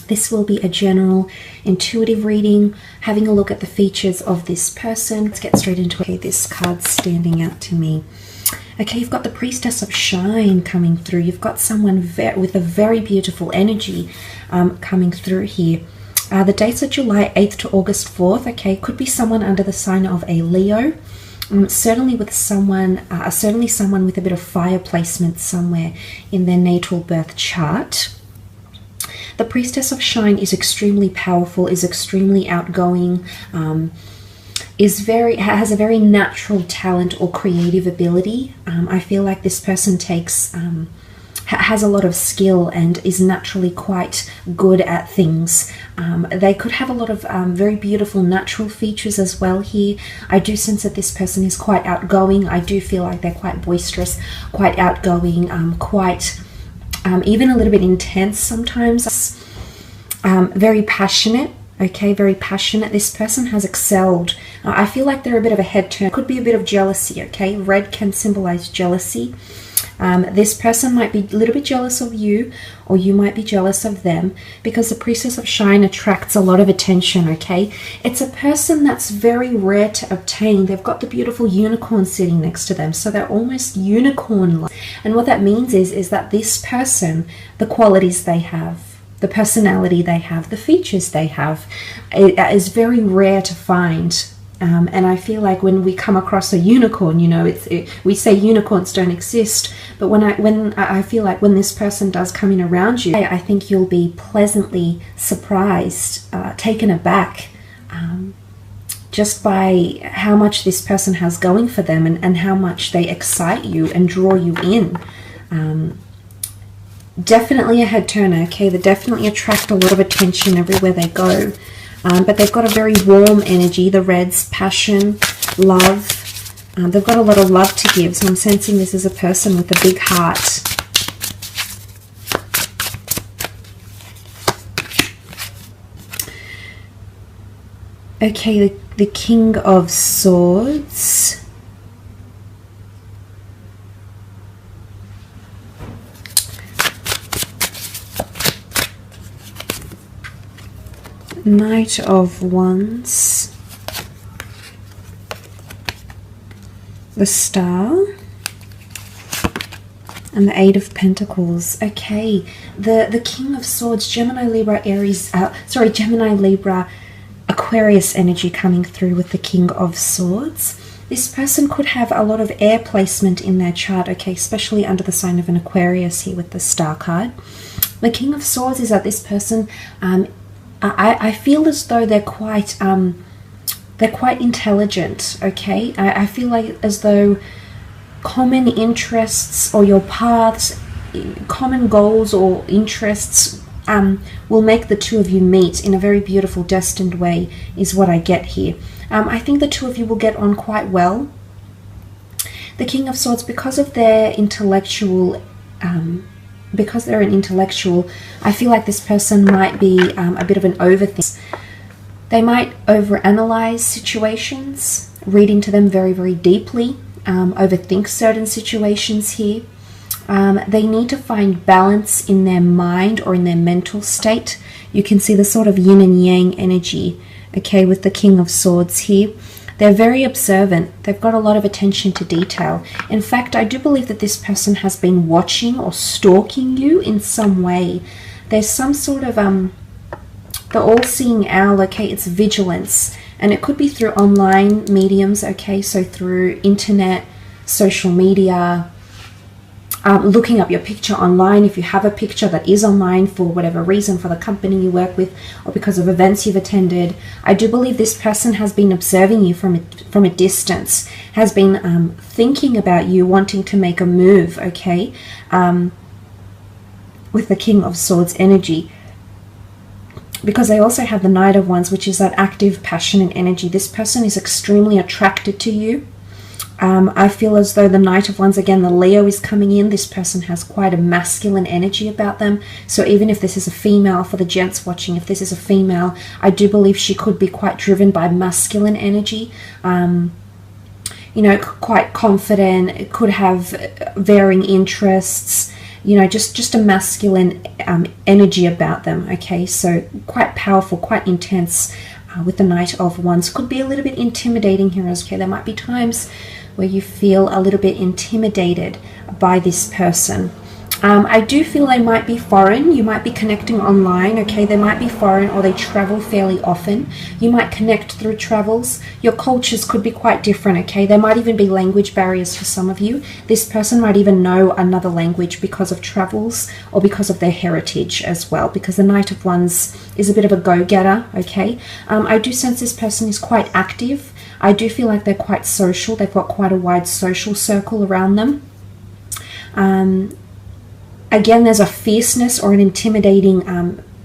This will be a general intuitive reading, having a look at the features of this person. Let's get straight into it. Okay, this card's standing out to me. Okay, you've got the Priestess of Shine coming through. You've got someone with a very beautiful energy coming through here. The dates are July 8th to August 4th. Okay, could be someone under the sign of a Leo. Certainly with someone with a bit of fire placement somewhere in their natal birth chart. The Priestess of Shine is extremely powerful, is extremely outgoing, has a very natural talent or creative ability. I feel like this person has a lot of skill and is naturally quite good at things. They could have a lot of very beautiful natural features as well here. I do sense that this person is quite outgoing. I do feel like they're quite boisterous, quite outgoing, quite even a little bit intense sometimes. Very passionate. Okay, very passionate. This person has excelled. I feel like they're a bit of a head turn. Could be a bit of jealousy, okay? Red can symbolize jealousy. This person might be a little bit jealous of you, or you might be jealous of them, because the Priestess of Shine attracts a lot of attention, okay? It's a person that's very rare to obtain. They've got the beautiful unicorn sitting next to them, so they're almost unicorn-like. And what that means is that this person, the qualities they have, the personality they have, the features they have, is very rare to find. And I feel like when we come across a unicorn, you know, we say unicorns don't exist, but I feel like when this person does come in around you, I think you'll be pleasantly surprised, taken aback, just by how much this person has going for them, and how much they excite you and draw you in. Definitely a head turner, okay? They definitely attract a lot of attention everywhere they go. But they've got a very warm energy, the Reds, passion, love. They've got a lot of love to give, so I'm sensing this is a person with a big heart. Okay, the King of Swords. Knight of Wands, the Star, and the Eight of Pentacles. Okay, the King of Swords, Gemini, Libra, Aries, Gemini, Libra, Aquarius energy coming through with the King of Swords. This person could have a lot of air placement in their chart, okay, especially under the sign of an Aquarius here with the Star card. The King of Swords is that this person, I feel as though they're quite intelligent, okay? I feel like as though common interests or your paths, common goals or interests will make the two of you meet in a very beautiful, destined way, is what I get here. I think the two of you will get on quite well. The King of Swords, because of their intellectual because they're an intellectual, I feel like this person might be a bit of an overthinker. They might overanalyze situations, read into them very, very deeply, overthink certain situations here. They need to find balance in their mind or in their mental state. You can see the sort of yin and yang energy, okay, with the King of Swords here. They're very observant. They've got a lot of attention to detail. In fact, I do believe that this person has been watching or stalking you in some way. There's some sort of, the all-seeing owl, okay, it's vigilance. And it could be through online mediums, okay, so through internet, social media, looking up your picture online if you have a picture that is online for whatever reason, for the company you work with or because of events you've attended. I do believe this person has been observing you from a distance, has been thinking about you, wanting to make a move, okay, with the King of Swords energy. Because they also have the Knight of Wands, which is that active, passionate energy. This person is extremely attracted to you. I feel as though the Knight of Wands, again, the Leo is coming in. This person has quite a masculine energy about them. So even if this is a female, for the gents watching, if this is a female, I do believe she could be quite driven by masculine energy. You know, quite confident, could have varying interests, you know, just a masculine energy about them, okay? So quite powerful, quite intense with the Knight of Wands. Could be a little bit intimidating here as well. Okay, there might be times where you feel a little bit intimidated by this person. I do feel they might be foreign. You might be connecting online, okay? They might be foreign, or they travel fairly often. You might connect through travels. Your cultures could be quite different, okay? There might even be language barriers for some of you. This person might even know another language because of travels or because of their heritage as well, because the Knight of Wands is a bit of a go-getter, okay? I do sense this person is quite active. I do feel like they're quite social. They've got quite a wide social circle around them. Again, there's a fierceness or an intimidating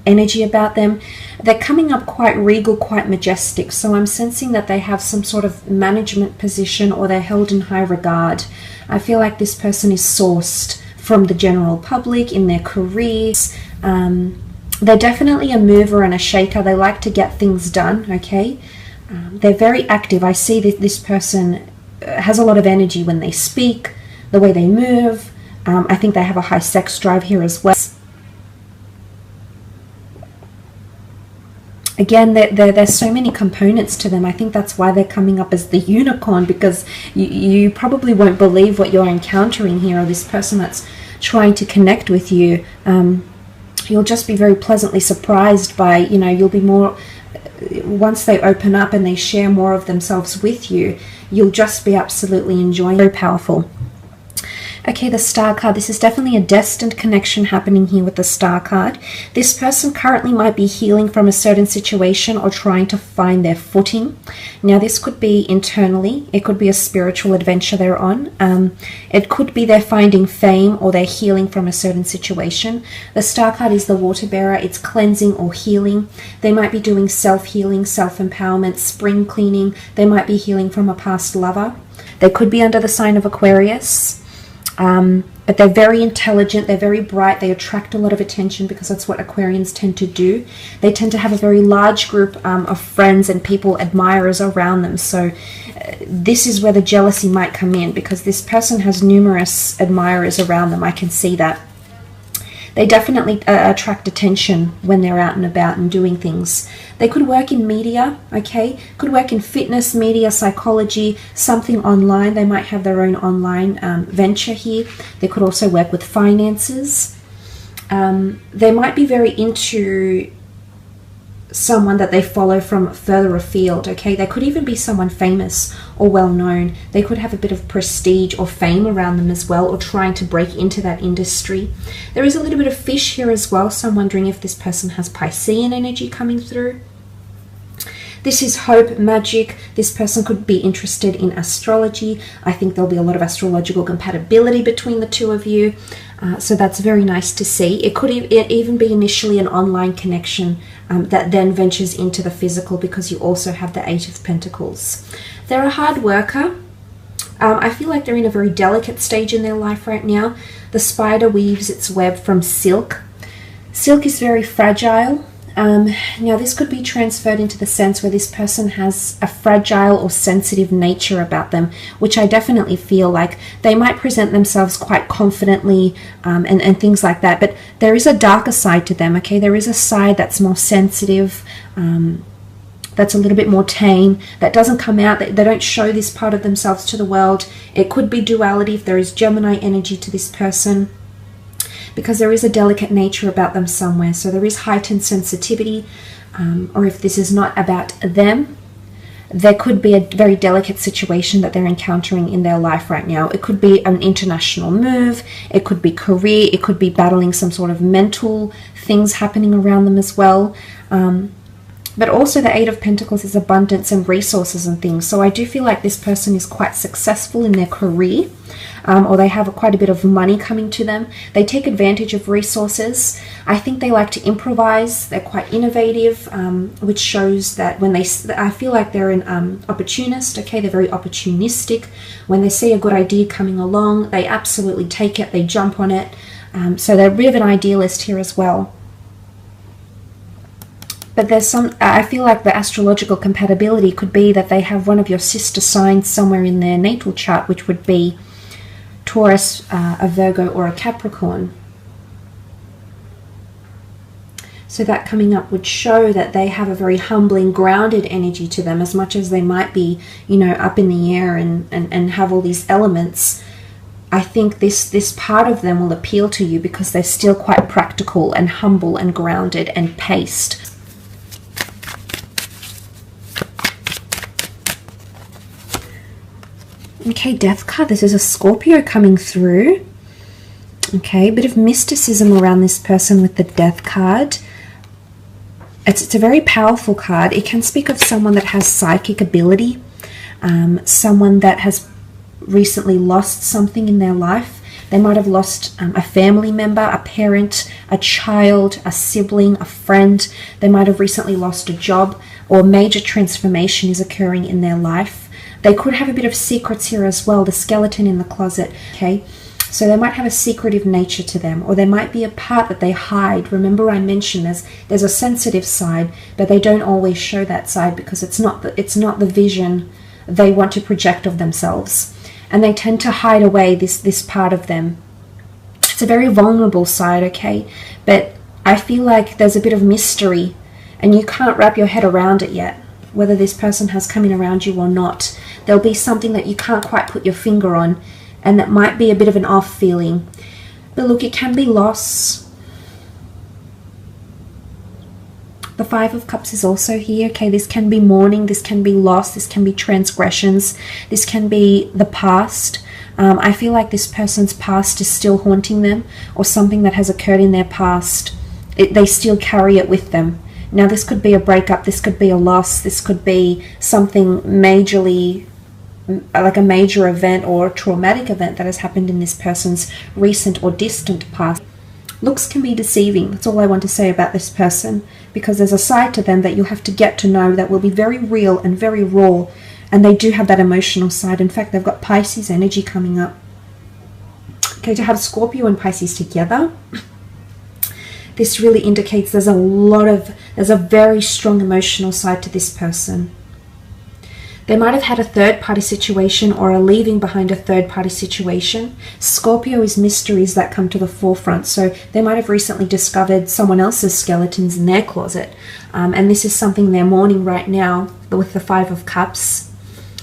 energy about them. They're coming up quite regal, quite majestic. So I'm sensing that they have some sort of management position, or they're held in high regard. I feel like this person is sourced from the general public in their careers. They're definitely a mover and a shaker. They like to get things done, okay? They're very active. I see that this person has a lot of energy when they speak, the way they move. I think they have a high sex drive here as well. Again, there's so many components to them. I think that's why they're coming up as the unicorn, because you probably won't believe what you're encountering here, or this person that's trying to connect with you. You'll just be very pleasantly surprised by, you know, you'll be more, once they open up and they share more of themselves with you, you'll just be absolutely enjoying. Very powerful. Okay, the Star card. This is definitely a destined connection happening here with the Star card. This person currently might be healing from a certain situation or trying to find their footing. Now, this could be internally. It could be a spiritual adventure they're on. It could be they're finding fame, or they're healing from a certain situation. The Star card is the water bearer. It's cleansing or healing. They might be doing self-healing, self-empowerment, spring cleaning. They might be healing from a past lover. They could be under the sign of Aquarius. But they're very intelligent, they're very bright, they attract a lot of attention because that's what Aquarians tend to do. They tend to have a very large group of friends and people, admirers around them. So this is where the jealousy might come in, because this person has numerous admirers around them. I can see that. They definitely attract attention when they're out and about and doing things. They could work in media, okay? Could work in fitness, media, psychology, something online. They might have their own online venture here. They could also work with finances. They might be very into someone that they follow from further afield, okay? They could even be someone famous or well-known. They could have a bit of prestige or fame around them as well, or trying to break into that industry. There is a little bit of fish here as well, so I'm wondering if this person has Piscean energy coming through. This is hope, magic. This person could be interested in astrology. I think there'll be a lot of astrological compatibility between the two of you. So that's very nice to see. It could even be initially an online connection that then ventures into the physical, because you also have the Eight of Pentacles. They're a hard worker. I feel like they're in a very delicate stage in their life right now. The spider weaves its web from silk. Silk is very fragile. Now this could be transferred into the sense where this person has a fragile or sensitive nature about them, which I definitely feel like they might present themselves quite confidently and things like that, but there is a darker side to them, okay? There is a side that's more sensitive, that's a little bit more tame, that doesn't come out, they don't show this part of themselves to the world. It could be duality if there is Gemini energy to this person, because there is a delicate nature about them somewhere. So there is heightened sensitivity, or if this is not about them, there could be a very delicate situation that they're encountering in their life right now. It could be an international move, it could be career, it could be battling some sort of mental things happening around them as well. But also the Eight of Pentacles is abundance and resources and things. So I do feel like this person is quite successful in their career, or they have quite a bit of money coming to them. They take advantage of resources. I think they like to improvise. They're quite innovative, which shows that when I feel like they're an opportunist, okay? They're very opportunistic. When they see a good idea coming along, they absolutely take it, they jump on it. So they're a bit of an idealist here as well. But there's some, I feel like the astrological compatibility could be that they have one of your sister signs somewhere in their natal chart, which would be Taurus, a Virgo, or a Capricorn. So that coming up would show that they have a very humbling, grounded energy to them, as much as they might be, you know, up in the air and have all these elements. I think this part of them will appeal to you because they're still quite practical and humble and grounded and paced. Okay, Death card. This is a Scorpio coming through. Okay, a bit of mysticism around this person with the Death card. It's a very powerful card. It can speak of someone that has psychic ability, someone that has recently lost something in their life. They might have lost a family member, a parent, a child, a sibling, a friend. They might have recently lost a job, or a major transformation is occurring in their life. They could have a bit of secrets here as well, the skeleton in the closet, okay? So they might have a secretive nature to them, or there might be a part that they hide. Remember I mentioned there's a sensitive side, but they don't always show that side because it's not the vision they want to project of themselves. And they tend to hide away this part of them. It's a very vulnerable side, okay? But I feel like there's a bit of mystery and you can't wrap your head around it yet, whether this person has come in around you or not. There'll be something that you can't quite put your finger on, and that might be a bit of an off feeling. But look, it can be loss. The Five of Cups is also here. Okay, this can be mourning, this can be loss, this can be transgressions, this can be the past. I feel like this person's past is still haunting them, or something that has occurred in their past. They still carry it with them. Now, this could be a breakup, this could be a loss, this could be something majorly, like a major event or a traumatic event that has happened in this person's recent or distant past. Looks can be deceiving. That's all I want to say about this person, because there's a side to them that you'll have to get to know that will be very real and very raw, and they do have that emotional side. In fact, they've got Pisces energy coming up. Okay, to have Scorpio and Pisces together, this really indicates there's a very strong emotional side to this person. They might have had a third-party situation or are leaving behind a third-party situation. Scorpio is mysteries that come to the forefront. So they might have recently discovered someone else's skeletons in their closet. And this is something they're mourning right now with the Five of Cups.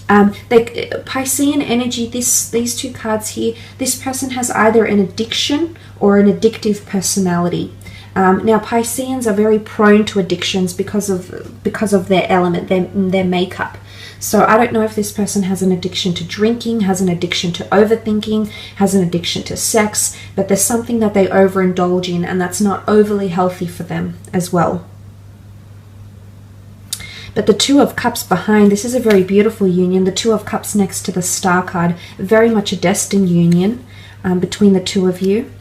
Piscean energy, these two cards here, this person has either an addiction or an addictive personality. Now, Pisceans are very prone to addictions because of their element, their makeup. So I don't know if this person has an addiction to drinking, has an addiction to overthinking, has an addiction to sex, but there's something that they overindulge in, and that's not overly healthy for them as well. But the Two of Cups behind, this is a very beautiful union. The Two of Cups next to the Star card, very much a destined union between the two of you.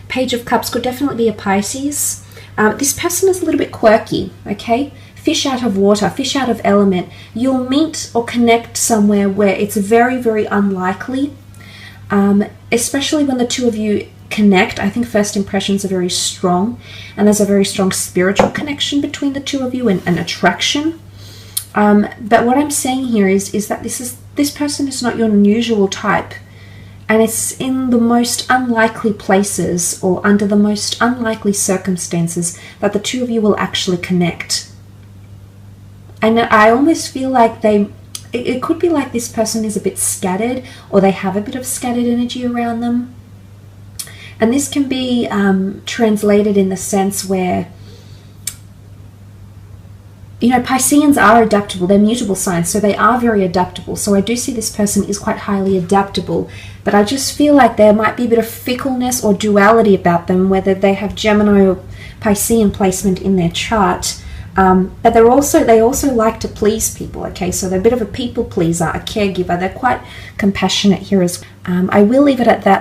Page of Cups could definitely be a Pisces. This person is a little bit quirky, okay? Fish out of water, fish out of element. You'll meet or connect somewhere where it's very, very unlikely, especially when the two of you connect. I think first impressions are very strong, and there's a very strong spiritual connection between the two of you and an attraction. But what I'm saying here is that this person is not your usual type, and it's in the most unlikely places or under the most unlikely circumstances that the two of you will actually connect. And I almost feel like it could be like this person is a bit scattered, or they have a bit of scattered energy around them. And this can be translated in the sense where, you know, Pisceans are adaptable. They're mutable signs, so they are very adaptable. So I do see this person is quite highly adaptable. But I just feel like there might be a bit of fickleness or duality about them, whether they have Gemini or Piscean placement in their chart. But they also like to please people, okay? So they're a bit of a people pleaser, a caregiver. They're quite compassionate here as well. I will leave it at that.